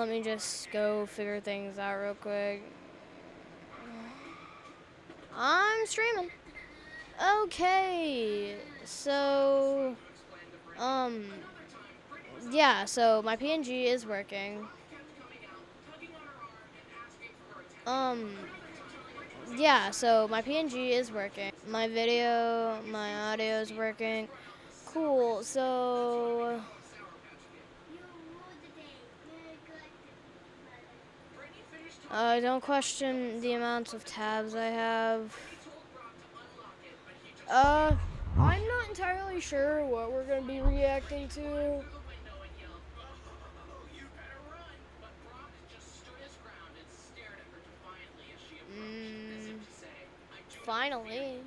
let me just go figure things out real quick. I'm streaming. Okay, so, yeah, so my PNG is working. Yeah, so my PNG is working. My video, my audio is working. Cool, so... don't question the amount of tabs I have. I'm not entirely sure what we're gonna be reacting to. Finally.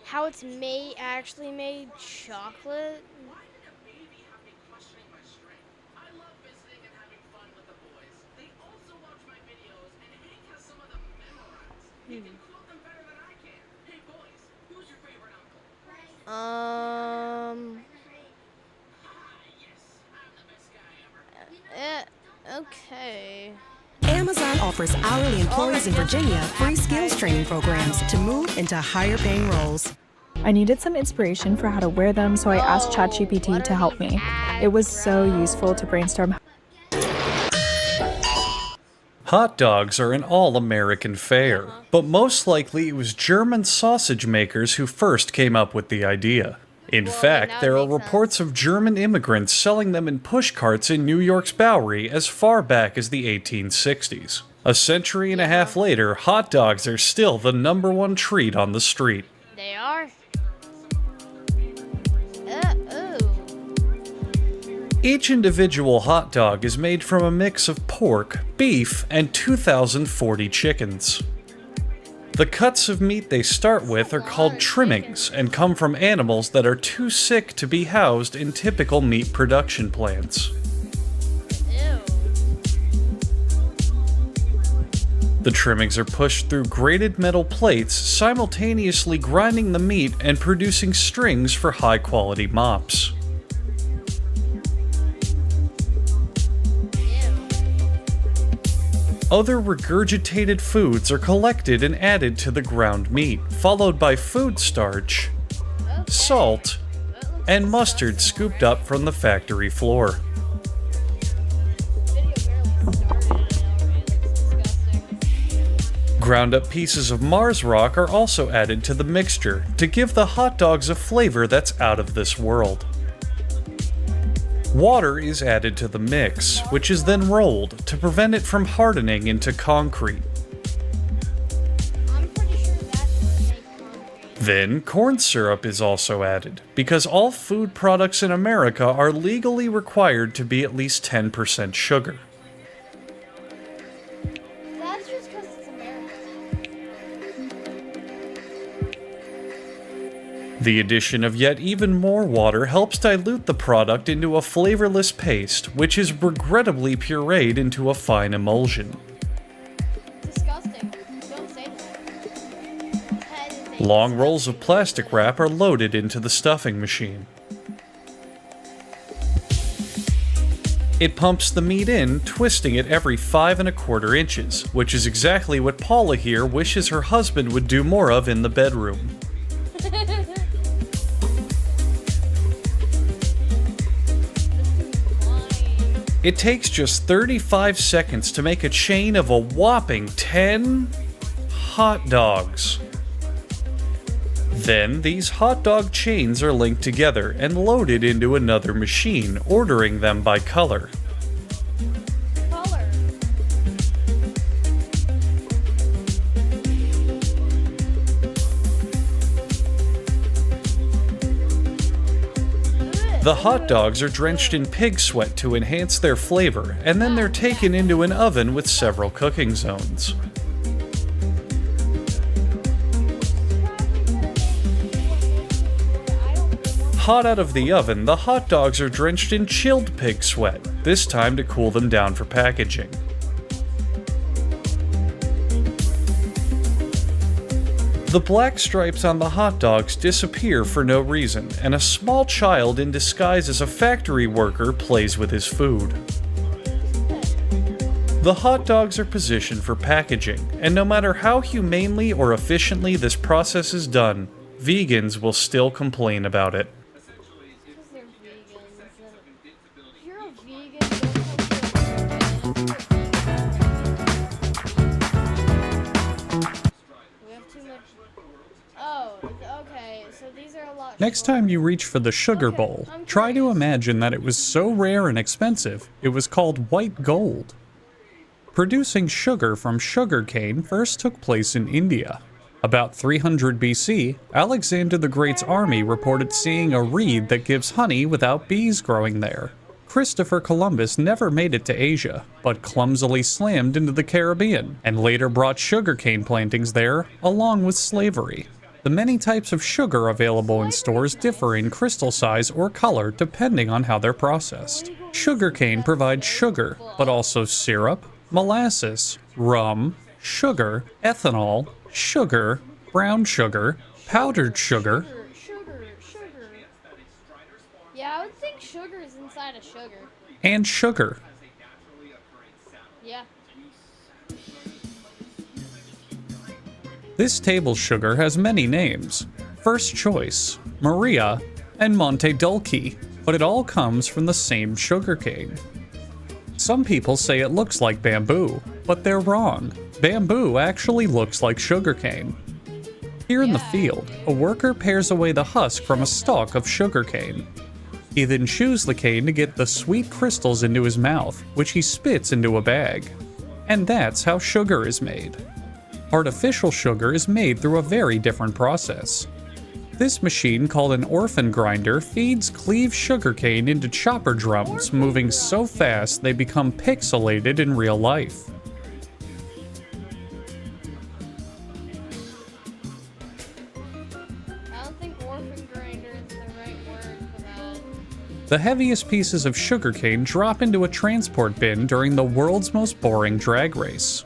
How it's actually made chocolate? Okay. Amazon offers hourly employees in Virginia free skills training programs to move into higher paying roles. I needed some inspiration for how to wear them, so I asked ChatGPT to help me. It was so useful to brainstorm. Hot dogs are an all-American fare, but most likely it was German sausage makers who first came up with the idea. In fact, there are reports of German immigrants selling them in pushcarts in New York's Bowery as far back as the 1860s. A century and a half later, hot dogs are still the #1 treat on the street. They are? Each individual hot dog is made from a mix of pork, beef, and 2,040 chickens. The cuts of meat they start with are called trimmings and come from animals that are too sick to be housed in typical meat production plants. The trimmings are pushed through grated metal plates, simultaneously grinding the meat and producing strings for high-quality mops. Other regurgitated foods are collected and added to the ground meat, followed by food starch, salt, and mustard scooped up from the factory floor. Ground up pieces of Mars rock are also added to the mixture to give the hot dogs a flavor that's out of this world. Water is added to the mix, which is then rolled to prevent it from hardening into concrete. Then, corn syrup is also added, because all food products in America are legally required to be at least 10% sugar. That's just because it's America. The addition of yet even more water helps dilute the product into a flavorless paste, which is regrettably pureed into a fine emulsion. Disgusting. Don't say that. Long rolls of plastic wrap are loaded into the stuffing machine. It pumps the meat in, twisting it every 5 1/4 inches, which is exactly what Paula here wishes her husband would do more of in the bedroom. It takes just 35 seconds to make a chain of a whopping 10 hot dogs. Then, these hot dog chains are linked together and loaded into another machine, ordering them by color. The hot dogs are drenched in pig sweat to enhance their flavor, and then they're taken into an oven with several cooking zones. Hot out of the oven, the hot dogs are drenched in chilled pig sweat, this time to cool them down for packaging. The black stripes on the hot dogs disappear for no reason, and a small child in disguise as a factory worker plays with his food. The hot dogs are positioned for packaging, and no matter how humanely or efficiently this process is done, vegans will still complain about it. You're a vegan. We have too much. Oh, okay. So these are a lot. Next time you reach for the sugar bowl, try to imagine that it was so rare and expensive, it was called white gold. Producing sugar from sugarcane first took place in India. About 300 BC, Alexander the Great's army reported seeing a reed that gives honey without bees growing there. Christopher Columbus never made it to Asia, but clumsily slammed into the Caribbean, and later brought sugarcane plantings there, along with slavery. The many types of sugar available in stores differ in crystal size or color depending on how they're processed. Sugarcane provides sugar, but also syrup, molasses, rum, sugar, ethanol, sugar, brown sugar, powdered sugar. Sugar. Yeah, I would think sugar is inside of sugar. And sugar. Yeah. This table sugar has many names. First Choice, Maria, and Monte Dulce, but it all comes from the same sugarcane. Some people say it looks like bamboo, but they're wrong. Bamboo actually looks like sugarcane. Here in the field, a worker pares away the husk from a stalk of sugarcane. He then chews the cane to get the sweet crystals into his mouth, which he spits into a bag. And that's how sugar is made. Artificial sugar is made through a very different process. This machine, called an orphan grinder, feeds cleaved sugarcane into chopper drums, moving so fast they become pixelated in real life. I don't think orphan grinder is the right word for that. The heaviest pieces of sugarcane drop into a transport bin during the world's most boring drag race.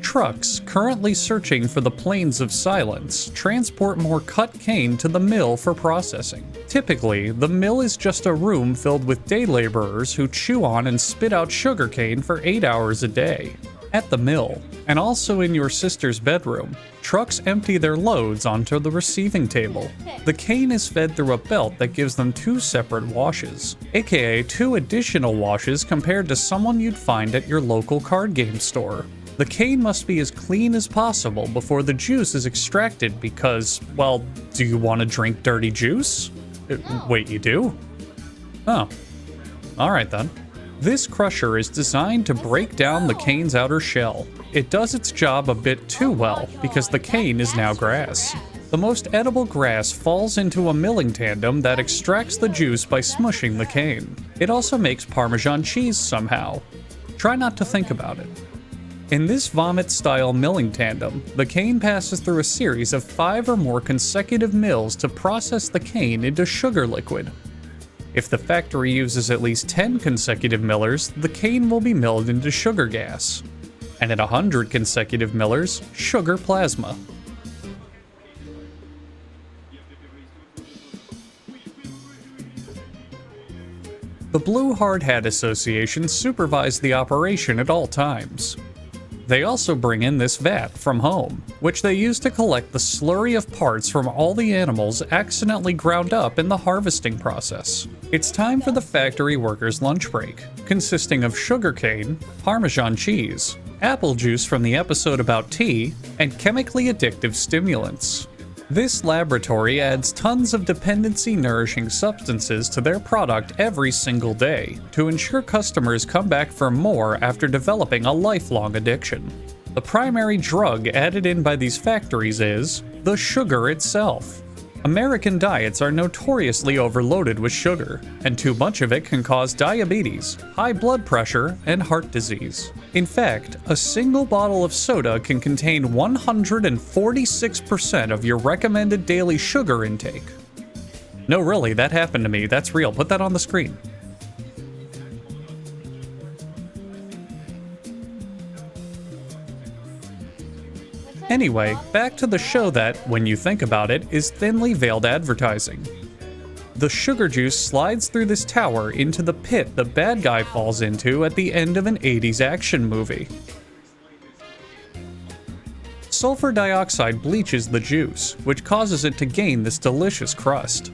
Trucks, currently searching for the plains of silence, transport more cut cane to the mill for processing. Typically, the mill is just a room filled with day laborers who chew on and spit out sugarcane for 8 hours a day. At the mill, and also in your sister's bedroom, trucks empty their loads onto the receiving table. The cane is fed through a belt that gives them 2 separate washes, aka 2 additional washes compared to someone you'd find at your local card game store. The cane must be as clean as possible before the juice is extracted because, well, do you want to drink dirty juice? Wait, you do? Oh. Alright then. This crusher is designed to break down the cane's outer shell. It does its job a bit too well because the cane is now grass. The most edible grass falls into a milling tandem that extracts the juice by smushing the cane. It also makes Parmesan cheese somehow. Try not to think about it. In this vomit-style milling tandem, the cane passes through a series of 5 or more consecutive mills to process the cane into sugar liquid. If the factory uses at least 10 consecutive millers, the cane will be milled into sugar gas, and at 100 consecutive millers, sugar plasma. The Blue Hard Hat Association supervised the operation at all times. They also bring in this vat from home, which they use to collect the slurry of parts from all the animals accidentally ground up in the harvesting process. It's time for the factory workers' lunch break, consisting of sugarcane, Parmesan cheese, apple juice from the episode about tea, and chemically addictive stimulants. This laboratory adds tons of dependency-nourishing substances to their product every single day to ensure customers come back for more after developing a lifelong addiction. The primary drug added in by these factories is the sugar itself. American diets are notoriously overloaded with sugar, and too much of it can cause diabetes, high blood pressure, and heart disease. In fact, a single bottle of soda can contain 146% of your recommended daily sugar intake. No, really, that happened to me. That's real. Put that on the screen. Anyway, back to the show that, when you think about it, is thinly veiled advertising. The sugar juice slides through this tower into the pit the bad guy falls into at the end of an 80s action movie. Sulfur dioxide bleaches the juice, which causes it to gain this delicious crust.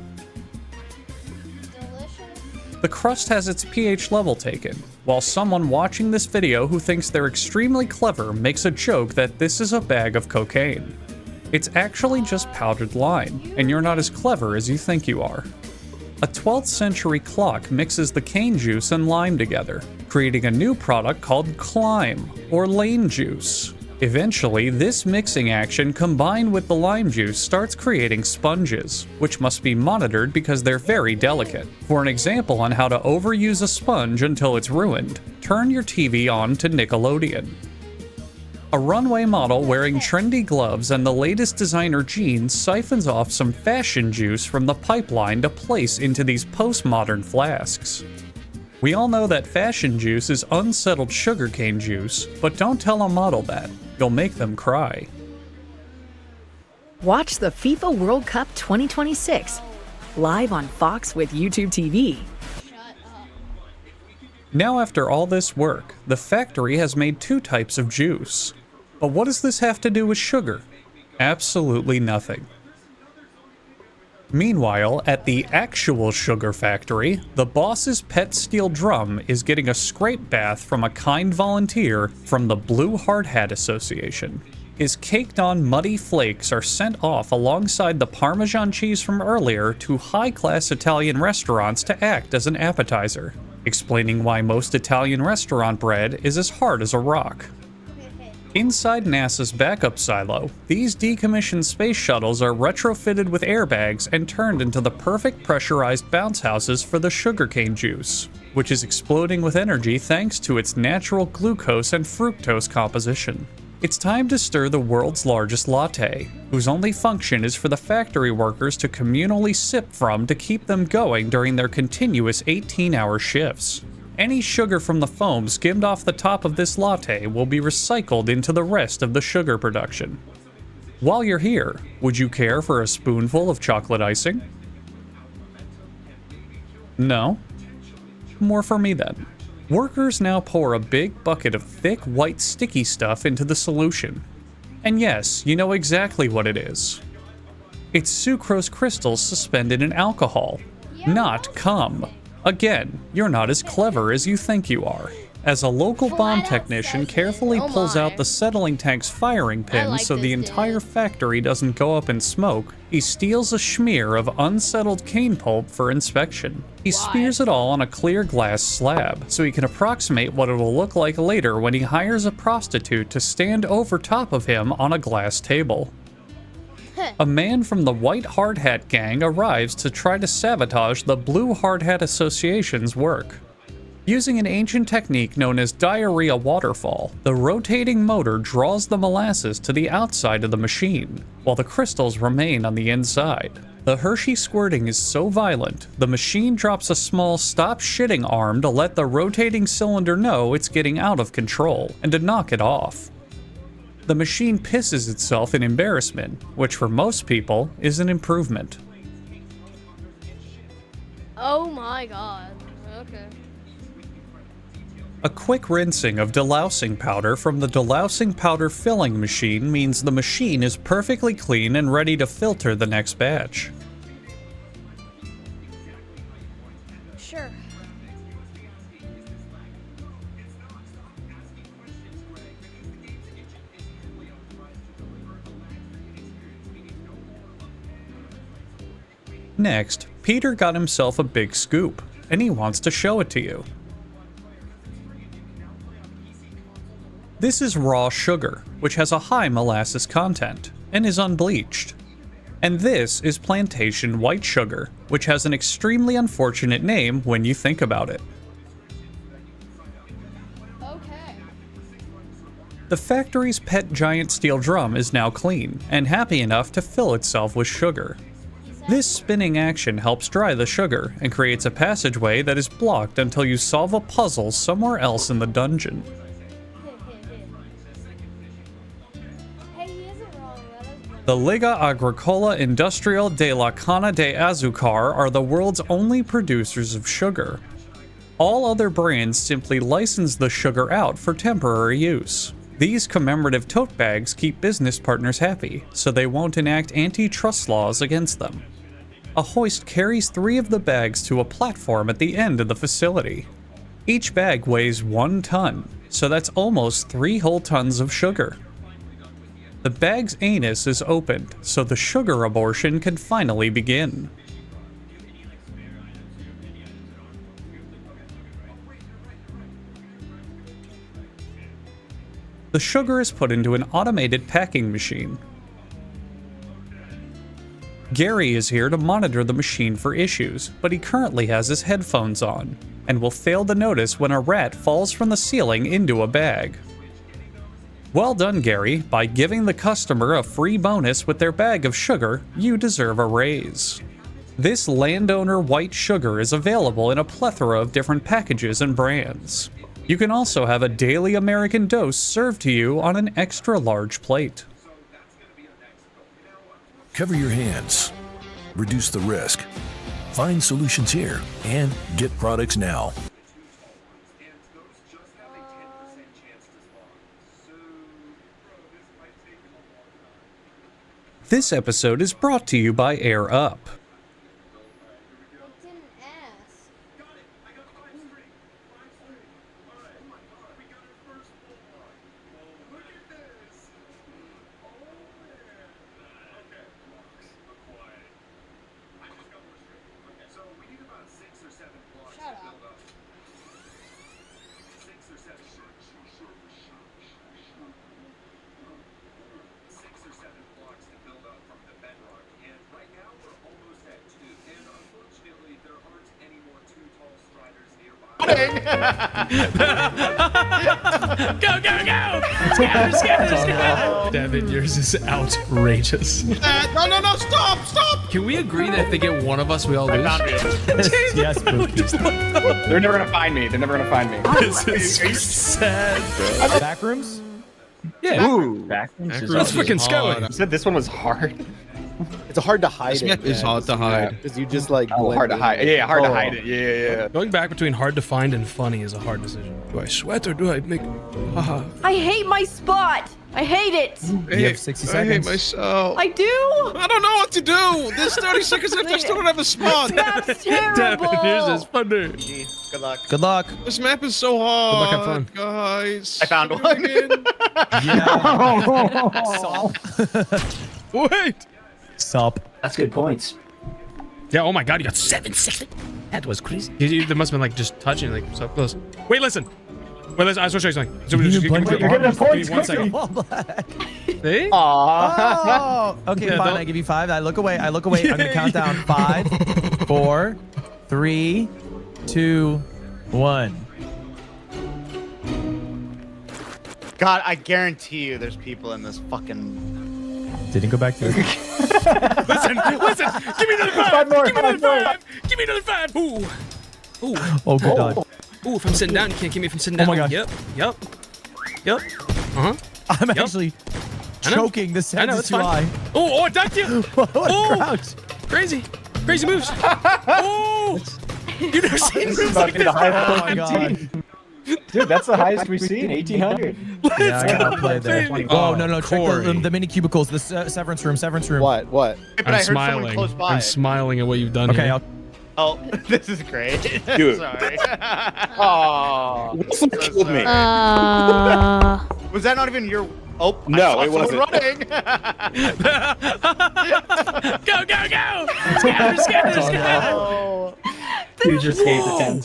The crust has its pH level taken, while someone watching this video who thinks they're extremely clever makes a joke that this is a bag of cocaine. It's actually just powdered lime, and you're not as clever as you think you are. A 12th century clock mixes the cane juice and lime together, creating a new product called Clyme, or lane juice. Eventually, this mixing action combined with the lime juice starts creating sponges, which must be monitored because they're very delicate. For an example on how to overuse a sponge until it's ruined, turn your TV on to Nickelodeon. A runway model wearing trendy gloves and the latest designer jeans siphons off some fashion juice from the pipeline to place into these postmodern flasks. We all know that fashion juice is unsettled sugarcane juice, but don't tell a model that. You'll make them cry. Watch the FIFA World Cup 2026 live on Fox with YouTube TV. Now, after all this work, the factory has made 2 types of juice. But what does this have to do with sugar? Absolutely nothing. Meanwhile, at the actual sugar factory, the boss's pet steel drum is getting a scrape bath from a kind volunteer from the Blue Hard Hat Association. His caked-on muddy flakes are sent off alongside the Parmesan cheese from earlier to high-class Italian restaurants to act as an appetizer, explaining why most Italian restaurant bread is as hard as a rock. Inside NASA's backup silo, these decommissioned space shuttles are retrofitted with airbags and turned into the perfect pressurized bounce houses for the sugarcane juice, which is exploding with energy thanks to its natural glucose and fructose composition. It's time to stir the world's largest latte, whose only function is for the factory workers to communally sip from to keep them going during their continuous 18-hour shifts. Any sugar from the foam skimmed off the top of this latte will be recycled into the rest of the sugar production. While you're here, would you care for a spoonful of chocolate icing? No? More for me then. Workers now pour a big bucket of thick, white, sticky stuff into the solution. And yes, you know exactly what it is. It's sucrose crystals suspended in alcohol, not cum. Again, you're not as clever as you think you are. As a local bomb technician carefully pulls out the settling tank's firing pin so the entire factory doesn't go up in smoke, he steals a smear of unsettled cane pulp for inspection. He smears it all on a clear glass slab so he can approximate what it will look like later when he hires a prostitute to stand over top of him on a glass table. A man from the White Hard Hat gang arrives to try to sabotage the Blue Hard Hat Association's work. Using an ancient technique known as diarrhea waterfall, the rotating motor draws the molasses to the outside of the machine, while the crystals remain on the inside. The Hershey squirting is so violent, the machine drops a small stop shitting arm to let the rotating cylinder know it's getting out of control, and to knock it off. The machine pisses itself in embarrassment, which for most people is an improvement. Oh my god. Okay. A quick rinsing of delousing powder from the delousing powder filling machine means the machine is perfectly clean and ready to filter the next batch. Sure. Next, Peter got himself a big scoop, and he wants to show it to you. This is raw sugar, which has a high molasses content, and is unbleached. And this is plantation white sugar, which has an extremely unfortunate name when you think about it. Okay. The factory's pet giant steel drum is now clean and happy enough to fill itself with sugar. This spinning action helps dry the sugar and creates a passageway that is blocked until you solve a puzzle somewhere else in the dungeon. Hey, he isn't wrong. That is The Liga Agricola Industrial de la Cana de Azucar are the world's only producers of sugar. All other brands simply license the sugar out for temporary use. These commemorative tote bags keep business partners happy, so they won't enact antitrust laws against them. A hoist carries 3 of the bags to a platform at the end of the facility. Each bag weighs 1 ton, so that's almost 3 whole tons of sugar. The bag's anus is opened, so the sugar abortion can finally begin. The sugar is put into an automated packing machine. Gary is here to monitor the machine for issues, but he currently has his headphones on, and will fail to notice when a rat falls from the ceiling into a bag. Well done, Gary. By giving the customer a free bonus with their bag of sugar, you deserve a raise. This landowner white sugar is available in a plethora of different packages and brands. You can also have a daily American dose served to you on an extra large plate. Cover your hands. Reduce the risk. Find solutions here and get products now. This episode is brought to you by Air Up. didn't ask. Shut up. Go, go, go! Scatter! Devin, yours is outrageous. No, stop! Can we agree that if they get one of us, we all lose? Yes, They're never gonna find me. This is sad, bro. Backrooms? Yeah. Ooh. Let's freaking scout You it. said this one was hard. It's hard to hide This map is hard to hide. Because you just like. Oh, hard to blend hide. in. Yeah, hard to hide it. Yeah. Going back between hard to find and funny is a hard decision. Do I sweat or do I make... Haha. I hate my spot. I hate it. You have 60 seconds. I hate myself. I do. I don't know what to do. There's 30 seconds left. I still don't have a spot. This map's terrible. Devin, yours is funny. Good luck. Good luck. This map is so hard. Good luck, have fun. Guys. I found one. Wait! Sup. That's good points. Yeah, oh my god, you got 760. That was crazy. There must have been like just touching, like so close. Wait, listen. Wait, listen, I was going to show you something. So You're give me getting a point. 1 second. See? Oh, okay, Yeah, fine. don't- I give you 5. I look away. I'm gonna count down 5, 4, 3, 2, 1. God, I guarantee you there's people in this fucking... Didn't go back to it. Listen, give me another 5. Give me another 5. Give me another 5. Ooh. Ooh. Oh, good dodge. Ooh, if I'm sitting down, you can't keep me from sitting Oh down. my God. Yep. Uh-huh. I'm Yep. actually I know. choking. The I know, sound is it's too high. fine. Oh, I ducked you. What a crouch. Crazy moves. Oh. You've never seen moves like this. Oh my god. Dude, that's the highest we've seen, 1800. Yeah, I got outplayed there. baby. Whoa, no, check Corey. the mini cubicles, the severance room. What? What? But I'm I heard someone smiling. close by. I'm smiling at what you've done Okay, here. I'll... Oh, this is great. Dude. Sorry. Oh. Someone killed me. Was that not even your... Oh, No, I it saw someone wasn't. running. Go. Scatter. Oh. You just gave the 10.